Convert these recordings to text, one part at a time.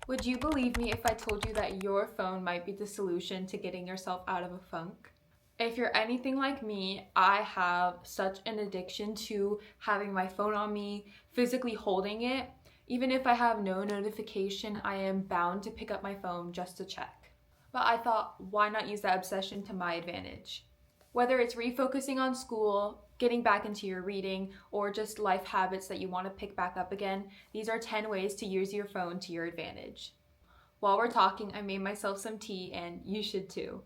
Would you believe me if I told you that your phone might be the solution to getting yourself out of a funk? If you're anything like me, I have such an addiction to having my phone on me, physically holding it. Even if I have no notification, I am bound to pick up my phone just to check. But I thought, why not use that obsession to my advantage? Whether it's refocusing on school, getting back into your reading, or just life habits that you want to pick back up again, these are 10 ways to use your phone to your advantage. While we're talking, I made myself some tea and you should too.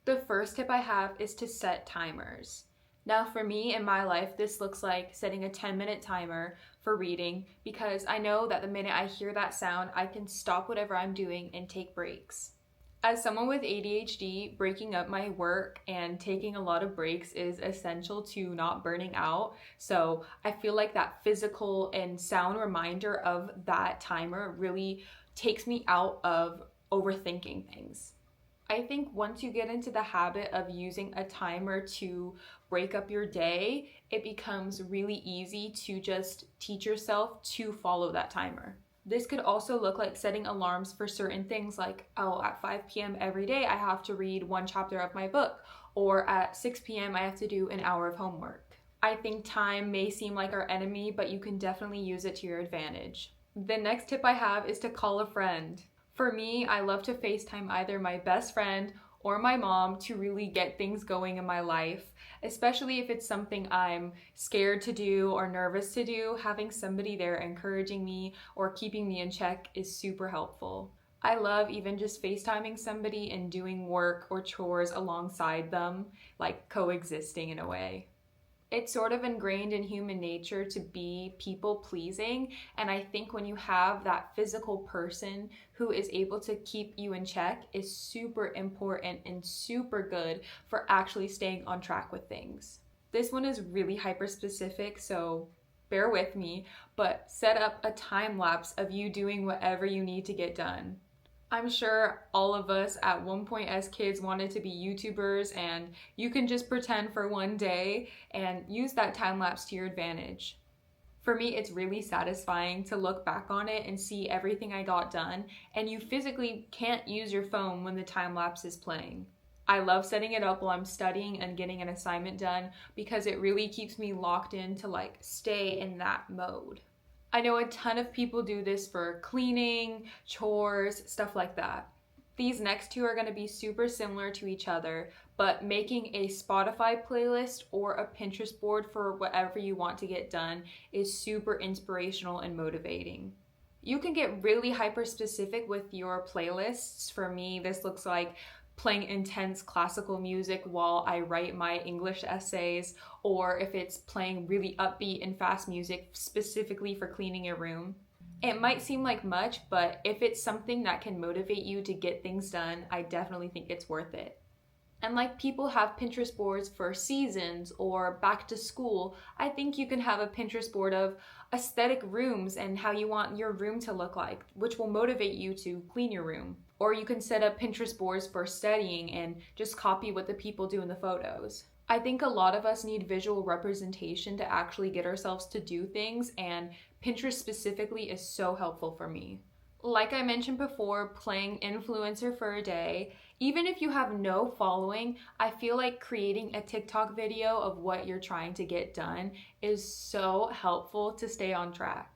The first tip I have is to set timers. Now, for me in my life, this looks like setting a 10-minute timer for reading because I know that the minute I hear that sound, I can stop whatever I'm doing and take breaks. As someone with ADHD, breaking up my work and taking a lot of breaks is essential to not burning out. So I feel like that physical and sound reminder of that timer really takes me out of overthinking things. I think once you get into the habit of using a timer to break up your day, it becomes really easy to just teach yourself to follow that timer. This could also look like setting alarms for certain things like, oh, at 5 p.m. every day I have to read one chapter of my book, or at 6 p.m. I have to do an hour of homework. I think time may seem like our enemy, but you can definitely use it to your advantage. The next tip I have is to call a friend. For me, I love to FaceTime either my best friend or my mom to really get things going in my life, especially if it's something I'm scared to do or nervous to do. Having somebody there encouraging me or keeping me in check is super helpful. I love even just FaceTiming somebody and doing work or chores alongside them, like coexisting in a way. It's sort of ingrained in human nature to be people pleasing. And I think when you have that physical person who is able to keep you in check is super important and super good for actually staying on track with things. This one is really hyper specific, so bear with me, but set up a time lapse of you doing whatever you need to get done. I'm sure all of us at one point as kids wanted to be YouTubers, and you can just pretend for one day and use that time lapse to your advantage. For me, it's really satisfying to look back on it and see everything I got done, and you physically can't use your phone when the time lapse is playing. I love setting it up while I'm studying and getting an assignment done because it really keeps me locked in to stay in that mode. I know a ton of people do this for cleaning, chores, stuff like that. These next two are going to be super similar to each other, but making a Spotify playlist or a Pinterest board for whatever you want to get done is super inspirational and motivating. You can get really hyper specific with your playlists. For me, this looks like playing intense classical music while I write my English essays, or if it's playing really upbeat and fast music specifically for cleaning your room. It might seem like much, but if it's something that can motivate you to get things done, I definitely think it's worth it. And like people have Pinterest boards for seasons or back to school, I think you can have a Pinterest board of aesthetic rooms and how you want your room to look like, which will motivate you to clean your room. Or you can set up Pinterest boards for studying and just copy what the people do in the photos. I think a lot of us need visual representation to actually get ourselves to do things, and Pinterest specifically is so helpful for me. Like I mentioned before, playing influencer for a day, even if you have no following, I feel like creating a TikTok video of what you're trying to get done is so helpful to stay on track.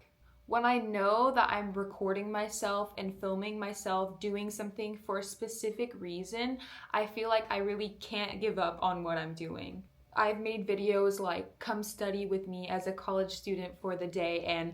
When I know that I'm recording myself and filming myself doing something for a specific reason, I feel like I really can't give up on what I'm doing. I've made videos like come study with me as a college student for the day, and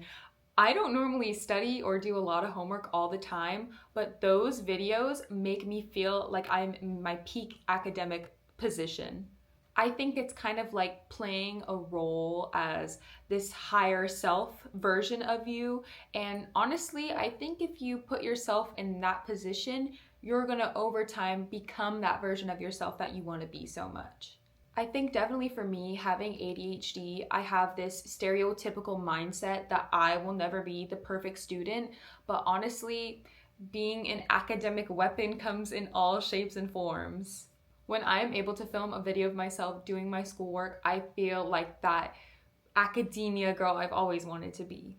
I don't normally study or do a lot of homework all the time, but those videos make me feel like I'm in my peak academic position. I think it's kind of like playing a role as this higher self version of you. And honestly, I think if you put yourself in that position, you're gonna over time become that version of yourself that you wanna be so much. I think definitely for me, having ADHD, I have this stereotypical mindset that I will never be the perfect student. But honestly, being an academic weapon comes in all shapes and forms. When I'm able to film a video of myself doing my schoolwork, I feel like that academia girl I've always wanted to be.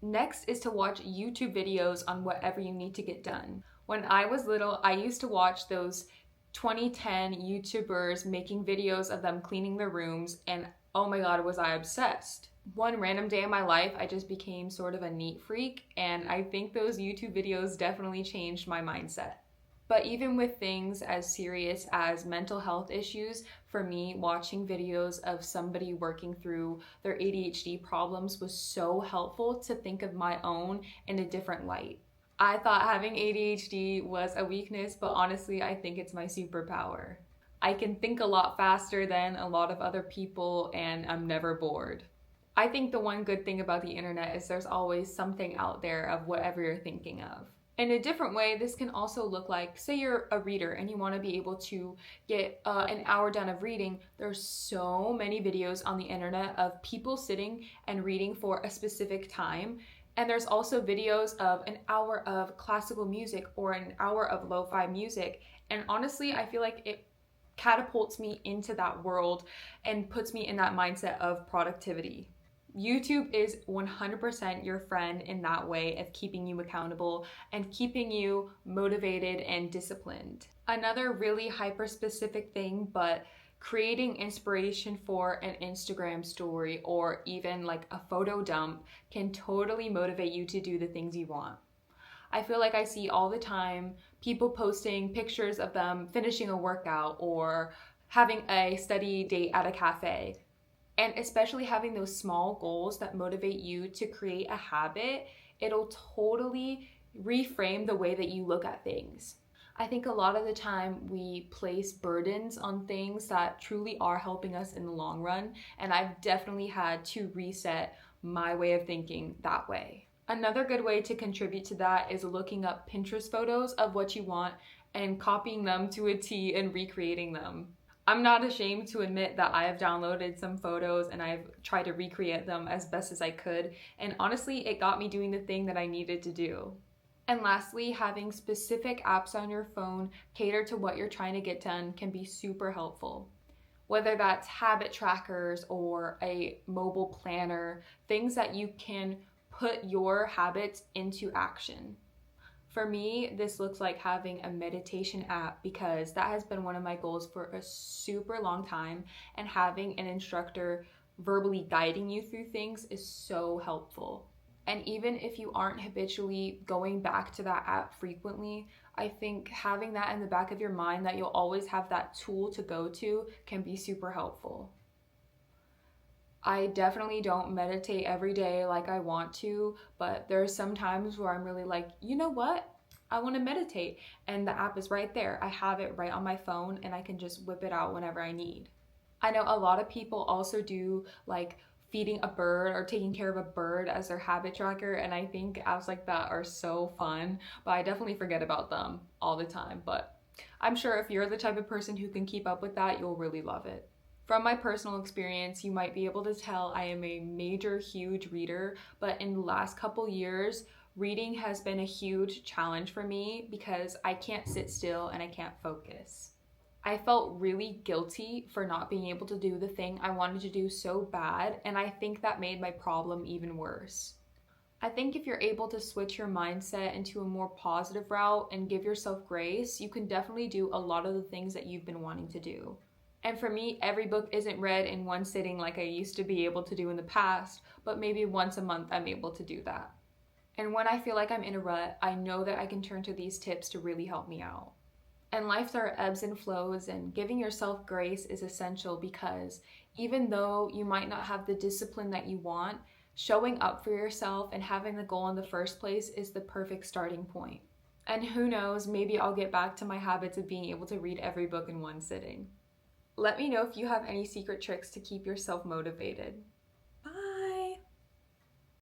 Next is to watch YouTube videos on whatever you need to get done. When I was little, I used to watch those 2010 YouTubers making videos of them cleaning their rooms, and oh my god, was I obsessed. One random day in my life, I just became sort of a neat freak, and I think those YouTube videos definitely changed my mindset. But even with things as serious as mental health issues, for me, watching videos of somebody working through their ADHD problems was so helpful to think of my own in a different light. I thought having ADHD was a weakness, but honestly, I think it's my superpower. I can think a lot faster than a lot of other people, and I'm never bored. I think the one good thing about the internet is there's always something out there of whatever you're thinking of. In a different way, this can also look like, say you're a reader and you want to be able to get an hour done of reading. There's so many videos on the internet of people sitting and reading for a specific time. And there's also videos of an hour of classical music or an hour of lo-fi music. And honestly, I feel like it catapults me into that world and puts me in that mindset of productivity. YouTube is 100% your friend in that way of keeping you accountable and keeping you motivated and disciplined. Another really hyper-specific thing, but creating inspiration for an Instagram story or even like a photo dump can totally motivate you to do the things you want. I feel like I see all the time people posting pictures of them finishing a workout or having a study date at a cafe. And especially having those small goals that motivate you to create a habit, it'll totally reframe the way that you look at things. I think a lot of the time we place burdens on things that truly are helping us in the long run, and I've definitely had to reset my way of thinking that way. Another good way to contribute to that is looking up Pinterest photos of what you want and copying them to a T and recreating them. I'm not ashamed to admit that I have downloaded some photos and I've tried to recreate them as best as I could, and honestly, it got me doing the thing that I needed to do. And lastly, having specific apps on your phone cater to what you're trying to get done can be super helpful. Whether that's habit trackers or a mobile planner, things that you can put your habits into action. For me, this looks like having a meditation app because that has been one of my goals for a super long time, and having an instructor verbally guiding you through things is so helpful. And even if you aren't habitually going back to that app frequently, I think having that in the back of your mind that you'll always have that tool to go to can be super helpful. I definitely don't meditate every day like I want to, but there are some times where I'm really like, you know what? I want to meditate, and the app is right there. I have it right on my phone and I can just whip it out whenever I need. I know a lot of people also do like feeding a bird or taking care of a bird as their habit tracker, and I think apps like that are so fun, but I definitely forget about them all the time. But I'm sure if you're the type of person who can keep up with that, you'll really love it. From my personal experience, you might be able to tell I am a major, huge reader, but in the last couple years, reading has been a huge challenge for me because I can't sit still and I can't focus. I felt really guilty for not being able to do the thing I wanted to do so bad, and I think that made my problem even worse. I think if you're able to switch your mindset into a more positive route and give yourself grace, you can definitely do a lot of the things that you've been wanting to do. And for me, every book isn't read in one sitting like I used to be able to do in the past, but maybe once a month I'm able to do that. And when I feel like I'm in a rut, I know that I can turn to these tips to really help me out. And life, there are ebbs and flows, and giving yourself grace is essential because even though you might not have the discipline that you want, showing up for yourself and having the goal in the first place is the perfect starting point. And who knows, maybe I'll get back to my habits of being able to read every book in one sitting. Let me know if you have any secret tricks to keep yourself motivated.